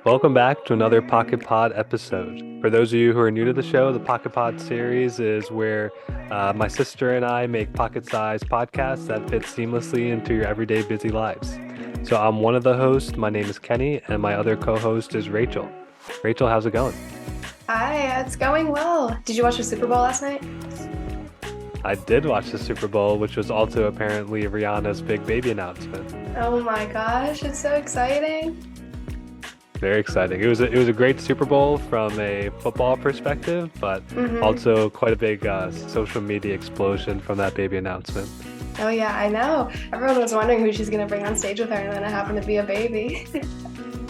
Welcome back to another Pocket Pod episode. For those of you who are new to the show, the Pocket Pod series is where my sister and I make pocket-sized podcasts that fit seamlessly into your everyday busy lives. So I'm one of the hosts. My name is Kenny, and my other co-host is Rachel. Rachel, how's it going? Hi, it's going well. Did you watch the Super Bowl last night? I did watch the Super Bowl, which was also apparently Rihanna's big baby announcement. Oh my gosh, it's so exciting. Very exciting. It was a great Super Bowl from a football perspective, but hmm also quite a big social media explosion from that baby announcement. Oh yeah, I know. Everyone was wondering who she's gonna bring on stage with her, and then it happened to be a baby.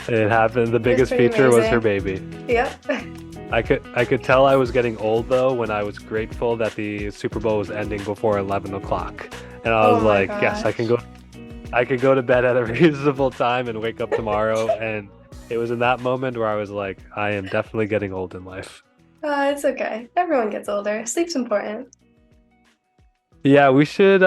It happened. The It was biggest pretty feature was her amazing. baby. Yep. I could tell I was getting old though when I was grateful that the Super Bowl was ending before 11 o'clock, and I Oh was my like, yes, I can gosh. go. I could go to bed at a reasonable time and wake up tomorrow. And it was in that moment where I was like, I am definitely getting old in life. It's okay. Everyone gets older. Sleep's important. Yeah, we should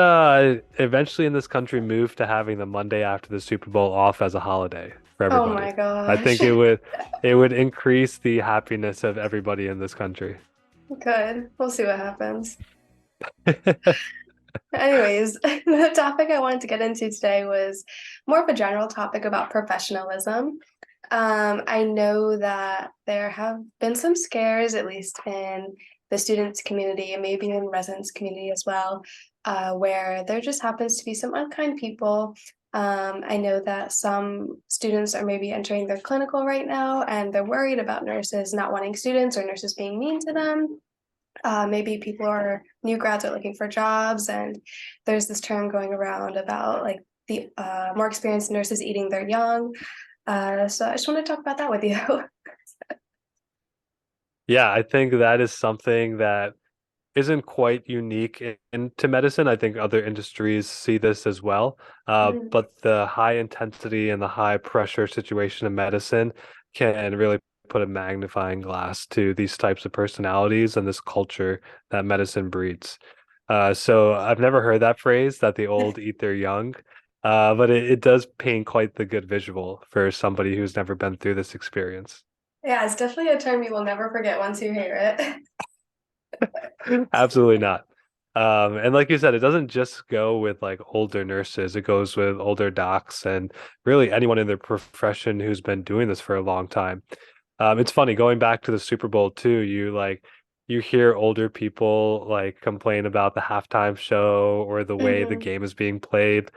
eventually in this country move to having the Monday after the Super Bowl off as a holiday for Oh everybody. my I gosh. think it would increase the happiness of everybody in this country. Good. We'll see what happens. Anyways, the topic I wanted to get into today was more of a general topic about professionalism. I know that there have been some scares, at least in the students community and maybe in residents community as well, where there just happens to be some unkind people. I know that some students are maybe entering their clinical right now and they're worried about nurses not wanting students or nurses being mean to them. Maybe people are new grads are looking for jobs, and there's this term going around about like the more experienced nurses eating their young. So I just want to talk about that with you. Yeah, I think that is something that isn't quite unique into medicine. I think other industries see this as well. Mhm. But the high intensity and the high pressure situation in medicine can really put a magnifying glass to these types of personalities and this culture that medicine breeds. So I've never heard that phrase that the old eat their young. But it does paint quite the good visual for somebody who's never been through this experience. Yeah, it's definitely a term you will never forget once you hear it. Absolutely not. And like you said, it doesn't just go with like older nurses, it goes with older docs and really anyone in their profession who's been doing this for a long time. It's funny going back to the Super Bowl too, you hear older people like complain about the halftime show or the way the hmm game is being played.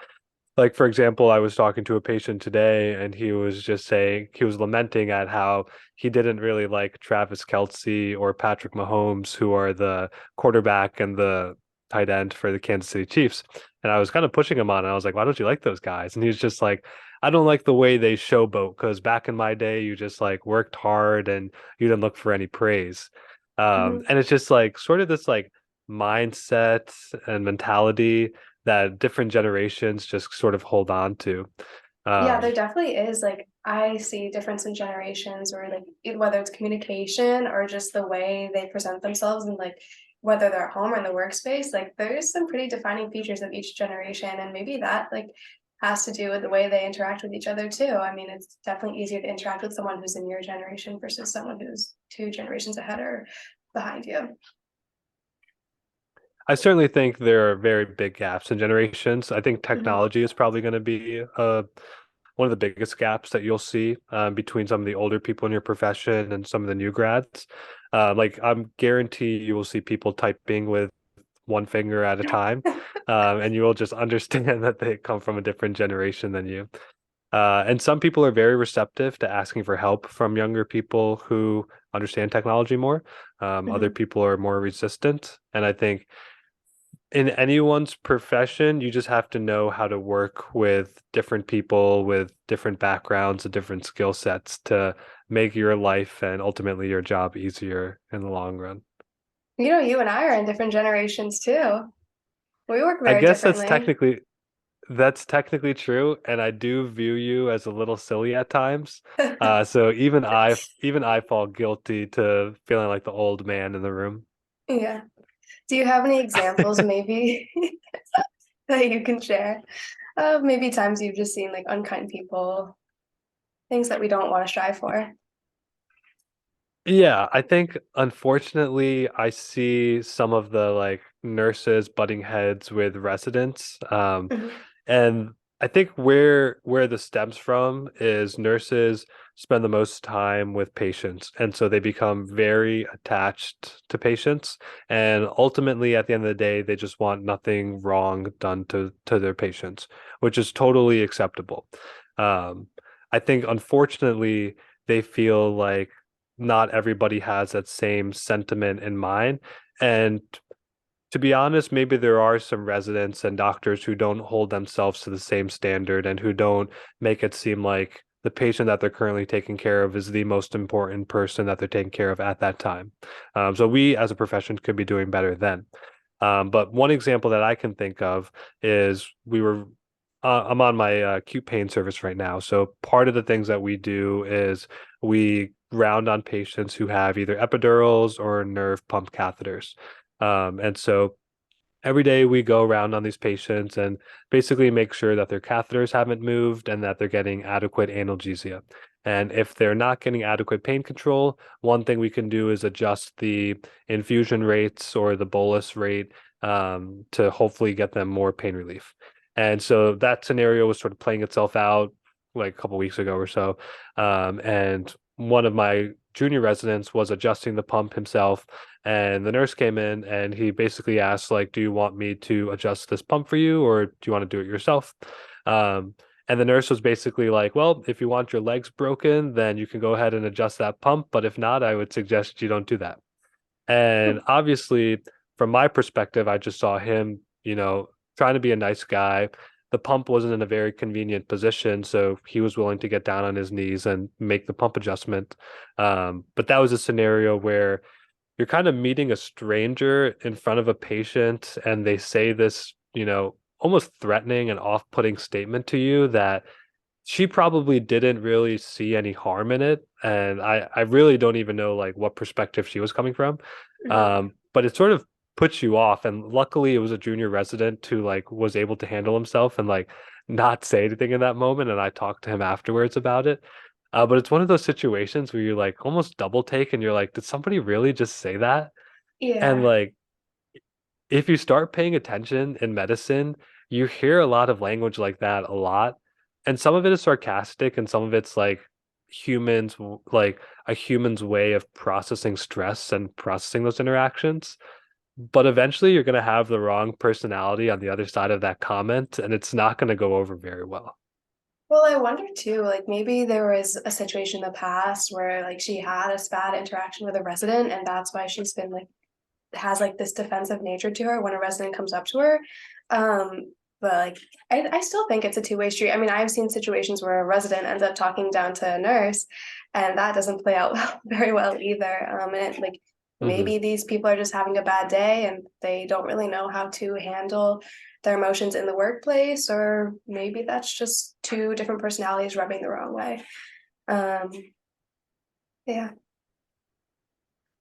Like, for example, I was talking to a patient today and he was just saying he was lamenting at how he didn't really like Travis Kelce or Patrick Mahomes, who are the quarterback and the tight end for the Kansas City Chiefs. And I was kind of pushing him on it. I was like, why don't you like those guys? And he was just like, I don't like the way they showboat because back in my day, you just like worked hard and you didn't look for any praise. hmm And it's just like sort of this like mindset and mentality that different generations just sort of hold on to. Yeah, there Um, definitely is. Like, I see difference in generations, or like whether it's communication or just the way they present themselves, and like whether they're at home or in the workspace. Like, there's some pretty defining features of each generation, and maybe that like has to do with the way they interact with each other too. I mean, it's definitely easier to interact with someone who's in your generation versus someone who's two generations ahead or behind you. I certainly think there are very big gaps in generations. I think hmm technology is probably going to be one of the biggest gaps that you'll see between some of the older people in your profession and some of the new grads. Like I'm guarantee you will see people typing with one finger at a time, and you will just understand that they come from a different generation than you. And some people are very receptive to asking for help from younger people who understand technology more. Other hmm people are more resistant. And I think in anyone's profession, you just have to know how to work with different people with different backgrounds and different skill sets to make your life and ultimately your job easier in the long run. You and I are in different generations too. We work I very guess differently. that's technically true, and I do view you as a little silly at times. So even I fall guilty to feeling like the old man in the room. Yeah. Do you have any examples, maybe? that you can share? Maybe times you've just seen like unkind people, things that we don't want to strive for. Yeah, I think unfortunately I see some of the like nurses butting heads with residents. Hmm. And I think where this stems from is nurses spend the most time with patients, and so they become very attached to patients. And ultimately, at the end of the day, they just want nothing wrong done to their patients, which is totally acceptable. Um, I think unfortunately they feel like not everybody has that same sentiment in mind. And to be honest, maybe there are some residents and doctors who don't hold themselves to the same standard and who don't make it seem like the patient that they're currently taking care of is the most important person that they're taking care of at that time. So we as a profession could be doing better then. But one example that I can think of is I'm on my acute pain service right now. So part of the things that we do is we round on patients who have either epidurals or nerve pump catheters. And so every day we go around on these patients and basically make sure that their catheters haven't moved and that they're getting adequate analgesia. And if they're not getting adequate pain control, one thing we can do is adjust the infusion rates or the bolus rate to hopefully get them more pain relief. And so that scenario was sort of playing itself out like a couple weeks ago or so. And one of my junior residents was adjusting the pump himself, and the nurse came in and he basically asked, like, do you want me to adjust this pump for you or do you want to do it yourself? Um, and the nurse was basically like, well, if you want your legs broken, then you can go ahead and adjust that pump. But if not, I would suggest you don't do that. And obviously, from my perspective, I just saw him, trying to be a nice guy. The pump wasn't in a very convenient position, so he was willing to get down on his knees and make the pump adjustment. But that was a scenario where you're kind of meeting a stranger in front of a patient and they say this, almost threatening and off-putting statement to you that she probably didn't really see any harm in it. And I really don't even know like what perspective she was coming from. Hmm. But it sort of puts you off. And luckily it was a junior resident who like was able to handle himself and like not say anything in that moment. And I talked to him afterwards about it. But it's one of those situations where you like almost double take and you're like, did somebody really just say that? And Yeah. like if you start paying attention in medicine, you hear a lot of language like that a lot. And some of it is sarcastic and some of it's like like a human's way of processing stress and processing those interactions. But eventually you're going to have the wrong personality on the other side of that comment and it's not going to go over very well. Well, I wonder too, like maybe there was a situation in the past where like she had a bad interaction with a resident and that's why she's been like has like this defensive nature to her when a resident comes up to her. But like I still think it's a two-way street. I mean, I've seen situations where a resident ends up talking down to a nurse, and that doesn't play out very well either. And like Hmm. maybe these people are just having a bad day and they don't really know how to handle their emotions in the workplace, or maybe that's just two different personalities rubbing the wrong way. Um, yeah.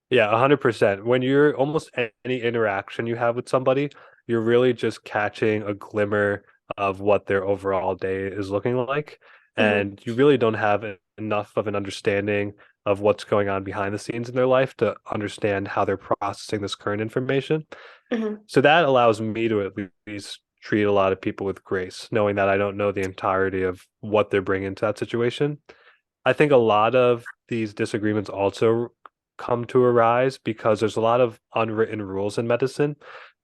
Yeah, 100%. When you're almost any interaction you have with somebody, you're really just catching a glimmer of what their overall day is looking like. Hmm. And you really don't have enough of an understanding of what's going on behind the scenes in their life to understand how they're processing this current information. Hmm. So that allows me to at least treat a lot of people with grace, knowing that I don't know the entirety of what they're bringing to that situation. I think a lot of these disagreements also come to arise because there's a lot of unwritten rules in medicine.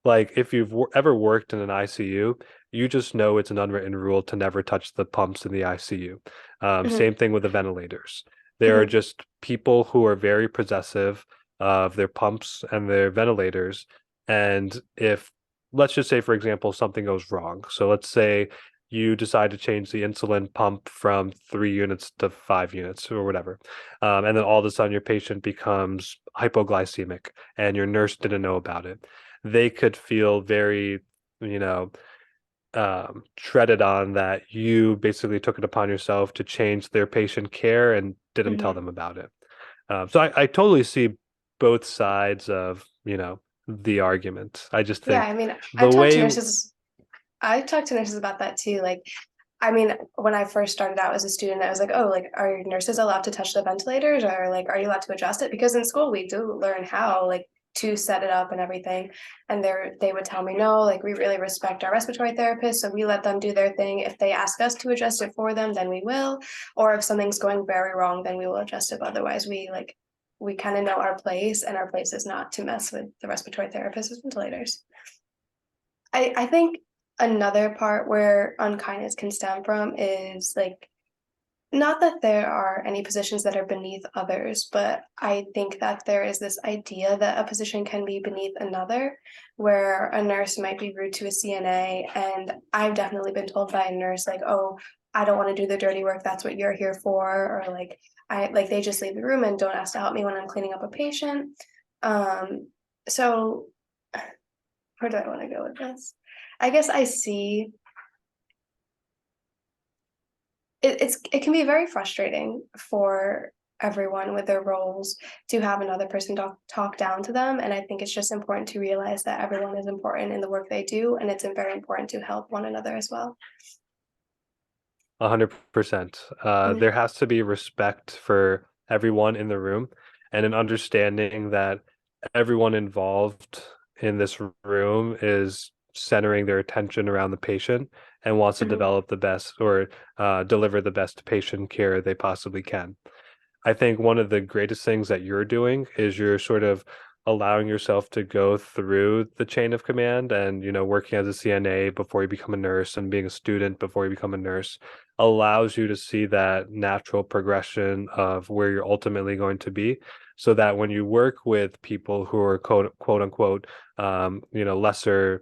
Like if you've ever worked in an ICU, you just know it's an unwritten rule to never touch the pumps in the ICU. Hmm. Same thing with the ventilators. There are Hmm. just people who are very possessive of their pumps and their ventilators. And if, let's just say, for example, something goes wrong. So let's say you decide to change the insulin pump from 3 units to 5 units or whatever. And then all of a sudden your patient becomes hypoglycemic and your nurse didn't know about it. They could feel very, you know, treaded on that you basically took it upon yourself to change their patient care and didn't tell Hmm. them about it. So I totally see both sides of, the argument. I just Yeah, think I mean, the I've talked to way, nurses. I talked to nurses about that too. Like, I mean, when I first started out as a student, I was like, oh, like, are nurses allowed to touch the ventilators, or like, are you allowed to adjust it? Because in school we do learn how like to set it up and everything. And they would tell me, no, like we really respect our respiratory therapists, so we let them do their thing. If they ask us to adjust it for them, then we will. Or if something's going very wrong, then we will adjust it. But otherwise, we kind of know our place, and our place is not to mess with the respiratory therapists with ventilators. I think another part where unkindness can stem from is like not that there are any positions that are beneath others, but I think that there is this idea that a position can be beneath another, where a nurse might be rude to a CNA. And I've definitely been told by a nurse, like, oh, I don't want to do the dirty work. That's what you're here for. Or like, they just leave the room and don't ask to help me when I'm cleaning up a patient. So where do I want to go with this? I guess I see it can be very frustrating for everyone with their roles to have another person talk down to them. And I think it's just important to realize that everyone is important in the work they do, and it's very important to help one another as well. 100%. Mhm, There has to be respect for everyone in the room and an understanding that everyone involved in this room is centering their attention around the patient and wants to mhm, develop the best or deliver the best patient care they possibly can. I think one of the greatest things that you're doing is you're sort of allowing yourself to go through the chain of command and, working as a CNA before you become a nurse and being a student before you become a nurse allows you to see that natural progression of where you're ultimately going to be so that when you work with people who are quote unquote, lesser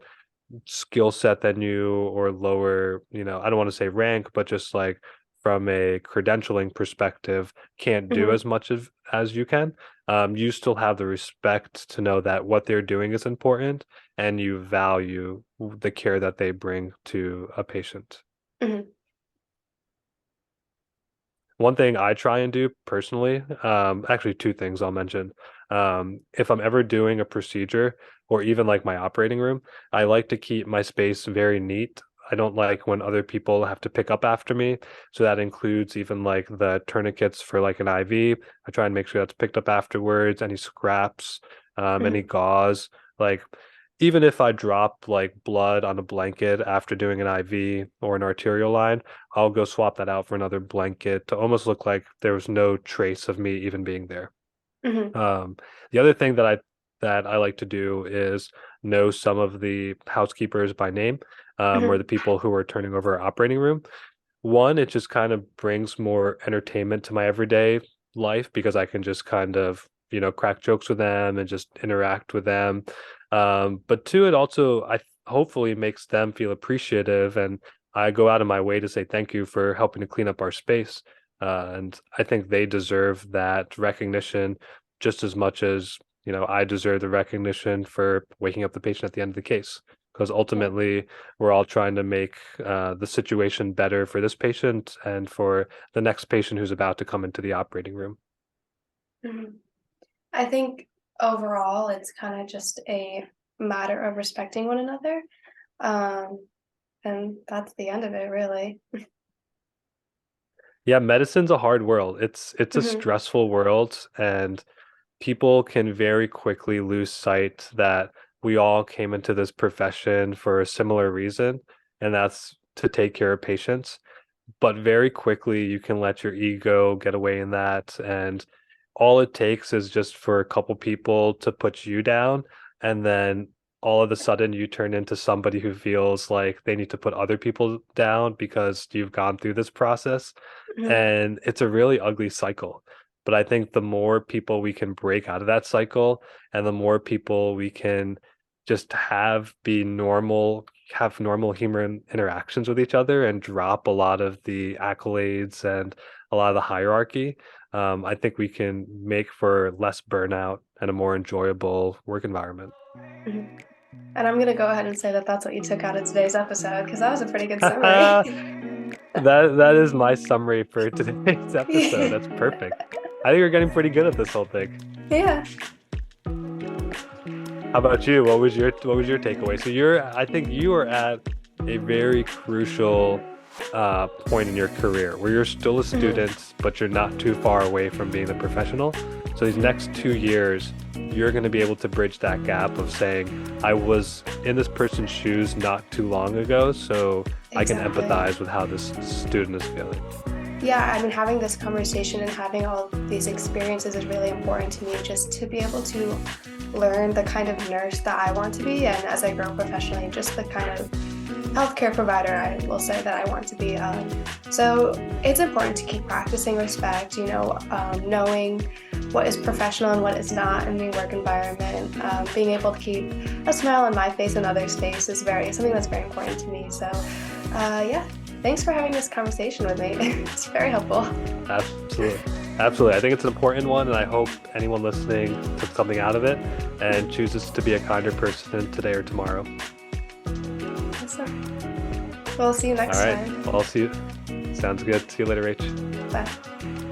skill set than you or lower, I don't want to say rank, but just like from a credentialing perspective, can't do mhm, as much as you can. You still have the respect to know that what they're doing is important and you value the care that they bring to a patient. mhm, One thing I try and do personally, actually two things I'll mention. If I'm ever doing a procedure or even like my operating room, I like to keep my space very neat. I don't like when other people have to pick up after me. So that includes even like the tourniquets for like an IV. I try and make sure that's picked up afterwards, any scraps, any mhm, gauze. Like even if I drop like blood on a blanket after doing an IV or an arterial line, I'll go swap that out for another blanket to almost look like there was no trace of me even being there. mhm, Um, the other thing that I like to do is know some of the housekeepers by name, or the mhm, people who are turning over our operating room. One, it just kind of brings more entertainment to my everyday life because I can just kind of, crack jokes with them and just interact with them. But two, it also I hopefully makes them feel appreciative and I go out of my way to say thank you for helping to clean up our space. And I think they deserve that recognition just as much as, I deserve the recognition for waking up the patient at the end of the case. Because yeah, ultimately, we're all trying to make the situation better for this patient and for the next patient who's about to come into the operating room. mhm. I think overall it's kind of just a matter of respecting one another. Um, and that's the end of it, really. Yeah, medicine's a hard world. It's a Mhm, stressful world, and people can very quickly lose sight that we all came into this profession for a similar reason, and that's to take care of patients. But very quickly you can let your ego get away in that, and all it takes is just for a couple people to put you down, and then all of a sudden you turn into somebody who feels like they need to put other people down because you've gone through this process, mhm, and it's a really ugly cycle. But I think the more people we can break out of that cycle and the more people we can just have normal human interactions with each other and drop a lot of the accolades and a lot of the hierarchy, I think we can make for less burnout and a more enjoyable work environment. mhm. And I'm gonna go ahead and say that that's what you took out of today's episode, because that was a pretty good summary. that that is my summary for today's episode. Yeah. That's perfect. I think you're getting pretty good at this whole thing. Yeah. How about you? What was your takeaway? So I think you were at a very crucial point in your career where you're still a student, but you're not too far away from being a professional. So these next 2 years, you're going to be able to bridge that gap of saying, I was in this person's shoes not too long ago, so I can Exactly. empathize with how this student is feeling. Yeah, I mean, having this conversation and having all these experiences is really important to me, just to be able to learn the kind of nurse that I want to be, and as I grow professionally, just the kind of healthcare provider I will say that I want to be. So it's important to keep practicing respect, knowing what is professional and what is not in the work environment. Being able to keep a smile on my face and others' face is something that's very important to me. So yeah, thanks for having this conversation with me. It's very helpful. Absolutely. Absolutely. I think it's an important one, and I hope anyone listening took something out of it and chooses to be a kinder person today or tomorrow. Awesome. We'll see you next All right. time. Well, I'll see you. Sounds good. See you later, Rach. Bye.